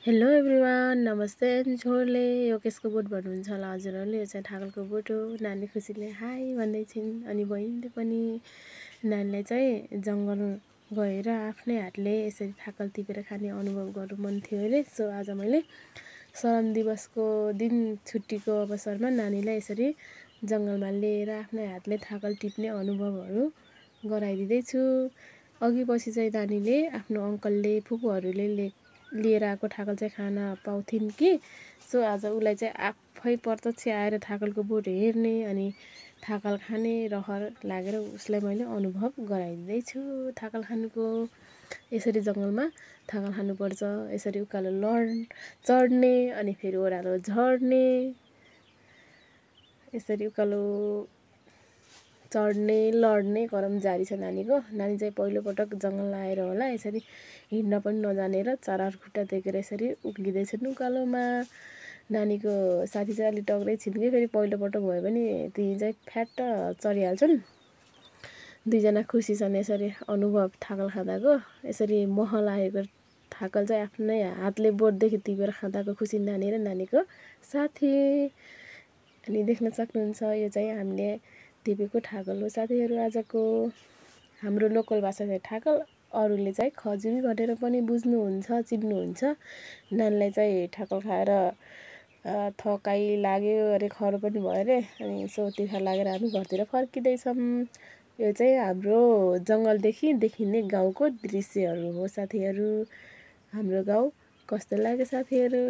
Hello everyone, नमस्ते छोडले यो केसको बोट भन्नुहुन्छ होला हजुरहरूले। यो चाहिँ ठाकलको बोट हो। नानी खुसीले हाई भन्दै छिन् अनि बहिनीले पनि नानीलाई चाहिँ जङ्गल गएर आफ्नै हातले यसरी ठाकल टिपेर खाने अनुभव गर्नु मन थियो अरे। सो आज मैले श्रम दिवसको दिन छुट्टीको अवसरमा नानीलाई यसरी जङ्गलमा लिएर आफ्नै हातले ठाकल टिप्ने अनुभवहरू गराइदिँदैछु। अघि पछि चाहिँ नानीले आफ्नो अङ्कलले फुपूहरूले लिएर आएको ठाकल चाहिँ खान पाउँथिन् कि। सो आज उसलाई चाहिँ आफै प्रत्यक्ष आएर ठाकलको बोट हेर्ने अनि ठाकल खाने रहर लागेर उसलाई मैले अनुभव गराइदिँदैछु ठाकल खानुको। यसरी जङ्गलमा ठाकल खानुपर्छ, यसरी उकालो चढ्ने अनि फेरि ओह्रालो झर्ने, यसरी उकालो चढ्ने लड्ने क्रम जारी छ नानीको। नानी चाहिँ पहिलोपटक जङ्गल आएर होला यसरी हिँड्न पनि नजानेर चार खुट्टा टेकेर यसरी उक्लिँदैछन् उकालोमा। नानीको साथी चाहिँ अलिक टक्रै छिन् कि फेरि पहिलोपटक भयो भने ती चाहिँ फ्याट्ट चढिहाल्छन्। दुईजना खुसी छन् यसरी अनुभव ठाकल खाँदाको। यसरी मह लागेको ठाकल चाहिँ आफ्नै हातले बोटदेखि टिपेर खाँदाको खुसी नानी र नानीको साथी। अनि देख्न सक्नुहुन्छ यो चाहिँ हामीले टिपेको ठाकल हो साथीहरू आजको। हाम्रो लोकल भाषा चाहिँ ठाकल, अरूले चाहिँ खजुरी भनेर पनि बुझ्नुहुन्छ, चिन्नुहुन्छ। नानीलाई चाहिँ ठाकल खाएर थकाइ लाग्यो अरे, खरो पनि भयो अरे। अनि सो तिर्खा लागेर हामी घरतिर फर्किँदैछौँ। यो चाहिँ हाम्रो जङ्गलदेखि देखिने गाउँको दृश्यहरू हो साथीहरू। हाम्रो गाउँ कस्तो लाग्यो साथीहरू?